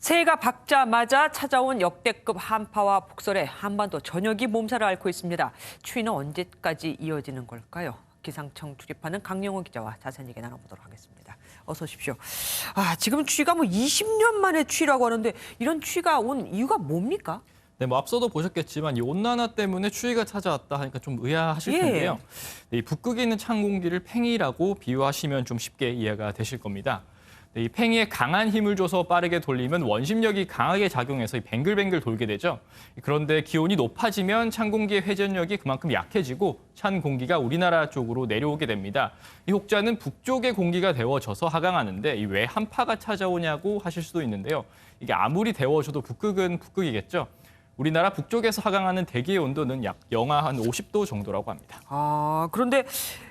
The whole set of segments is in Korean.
새해가 밝자마자 찾아온 역대급 한파와 폭설에 한반도 전역이 몸살을 앓고 있습니다. 추위는 언제까지 이어지는 걸까요? 기상청 출입하는 강영호 기자와 자세한 얘기 나눠보도록 하겠습니다. 어서 오십시오. 지금 추위가 20년 만에 추위라고 하는데 이런 추위가 온 이유가 뭡니까? 네, 앞서도 보셨겠지만 이 온난화 때문에 추위가 찾아왔다 하니까 좀 의아하실 텐데요. 네, 이 북극에 있는 찬 공기를 팽이라고 비유하시면 좀 쉽게 이해가 되실 겁니다. 이 팽이에 강한 힘을 줘서 빠르게 돌리면 원심력이 강하게 작용해서 뱅글뱅글 돌게 되죠. 그런데 기온이 높아지면 찬 공기의 회전력이 그만큼 약해지고 찬 공기가 우리나라 쪽으로 내려오게 됩니다. 이 혹자는 북쪽의 공기가 데워져서 하강하는데 왜 한파가 찾아오냐고 하실 수도 있는데요. 이게 아무리 데워져도 북극은 북극이겠죠. 우리나라 북쪽에서 하강하는 대기의 온도는 약 영하 한 50도 정도라고 합니다. 그런데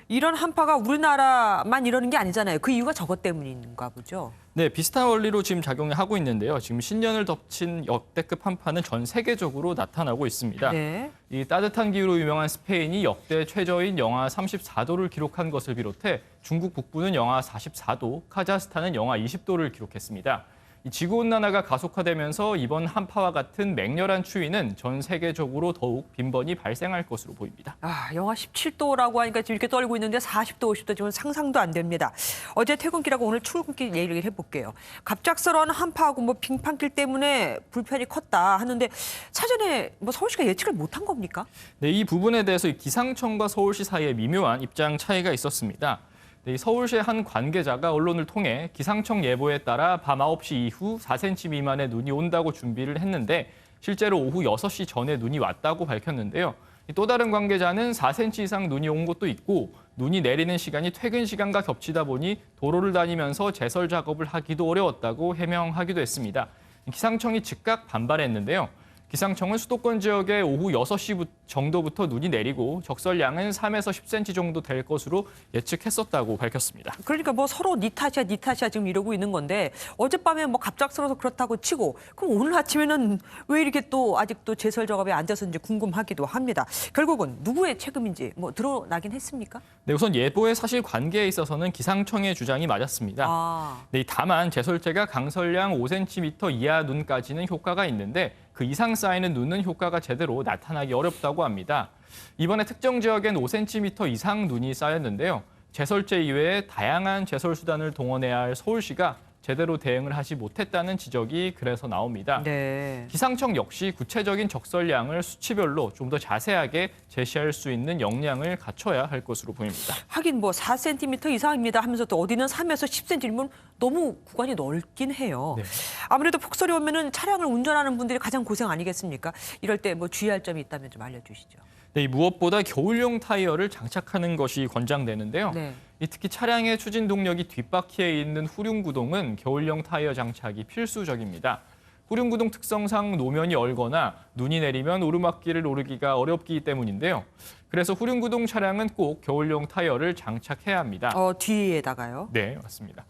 이런 한파가 우리나라만 이러는 게 아니잖아요. 그 이유가 저것 때문인가 보죠. 네, 비슷한 원리로 지금 작용하고 있는데요. 지금 신년을 덮친 역대급 한파는 전 세계적으로 나타나고 있습니다. 네. 이 따뜻한 기후로 유명한 스페인이 역대 최저인 영하 34도를 기록한 것을 비롯해 중국 북부는 영하 44도, 카자흐스탄은 영하 20도를 기록했습니다. 이 지구온난화가 가속화되면서 이번 한파와 같은 맹렬한 추위는 전 세계적으로 더욱 빈번히 발생할 것으로 보입니다. 영하 17도라고 하니까 지금 이렇게 떨고 있는데 40도, 50도 지금 상상도 안 됩니다. 어제 퇴근길하고 오늘 출근길 얘기를 해볼게요. 갑작스러운 한파하고 빙판길 때문에 불편이 컸다 하는데 사전에 서울시가 예측을 못한 겁니까? 네, 이 부분에 대해서 기상청과 서울시 사이에 미묘한 입장 차이가 있었습니다. 네, 서울시의 한 관계자가 언론을 통해 기상청 예보에 따라 밤 9시 이후 4cm 미만의 눈이 온다고 준비를 했는데 실제로 오후 6시 전에 눈이 왔다고 밝혔는데요. 또 다른 관계자는 4cm 이상 눈이 온 곳도 있고 눈이 내리는 시간이 퇴근 시간과 겹치다 보니 도로를 다니면서 제설 작업을 하기도 어려웠다고 해명하기도 했습니다. 기상청이 즉각 반발했는데요. 기상청은 수도권 지역에 오후 6시 정도부터 눈이 내리고 적설량은 3에서 10cm 정도 될 것으로 예측했었다고 밝혔습니다. 그러니까 서로 니 탓이야 지금 이러고 있는 건데 어젯밤에 갑작스러워서 그렇다고 치고 그럼 오늘 아침에는 왜 이렇게 또 아직도 제설 작업이 안 돼서인지 궁금하기도 합니다. 결국은 누구의 책임인지 드러나긴 했습니까? 네, 우선 예보의 사실 관계에 있어서는 기상청의 주장이 맞았습니다. 네, 다만 제설제가 강설량 5cm 이하 눈까지는 효과가 있는데 그 이상 쌓이는 눈은 효과가 제대로 나타나기 어렵다고 합니다. 이번에 특정 지역엔 5cm 이상 눈이 쌓였는데요. 제설제 이외에 다양한 제설 수단을 동원해야 할 서울시가 제대로 대응을 하지 못했다는 지적이 그래서 나옵니다. 네. 기상청 역시 구체적인 적설량을 수치별로 좀 더 자세하게 제시할 수 있는 역량을 갖춰야 할 것으로 보입니다. 하긴 4cm 이상입니다 하면서 또 어디는 3에서 10cm면 너무 구간이 넓긴 해요. 네. 아무래도 폭설이 오면은 차량을 운전하는 분들이 가장 고생 아니겠습니까? 이럴 때 주의할 점이 있다면 좀 알려주시죠. 네, 무엇보다 겨울용 타이어를 장착하는 것이 권장되는데요. 네. 특히 차량의 추진 동력이 뒷바퀴에 있는 후륜구동은 겨울용 타이어 장착이 필수적입니다. 후륜구동 특성상 노면이 얼거나 눈이 내리면 오르막길을 오르기가 어렵기 때문인데요. 그래서 후륜구동 차량은 꼭 겨울용 타이어를 장착해야 합니다. 뒤에다가요? 네, 맞습니다.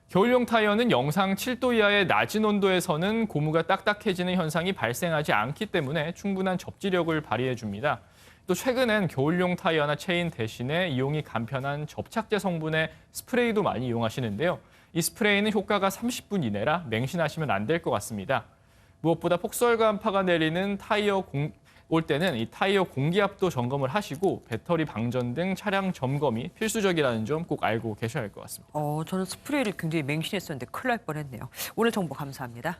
겨울용 타이어는 영상 7도 이하의 낮은 온도에서는 고무가 딱딱해지는 현상이 발생하지 않기 때문에 충분한 접지력을 발휘해 줍니다. 또 최근엔 겨울용 타이어나 체인 대신에 이용이 간편한 접착제 성분의 스프레이도 많이 이용하시는데요. 이 스프레이는 효과가 30분 이내라 맹신하시면 안 될 것 같습니다. 무엇보다 폭설과 한파가 내리는 올 때는 이 타이어 공기압도 점검을 하시고 배터리 방전 등 차량 점검이 필수적이라는 점 꼭 알고 계셔야 할 것 같습니다. 저는 스프레이를 굉장히 맹신했었는데 큰일 날 뻔했네요. 오늘 정보 감사합니다.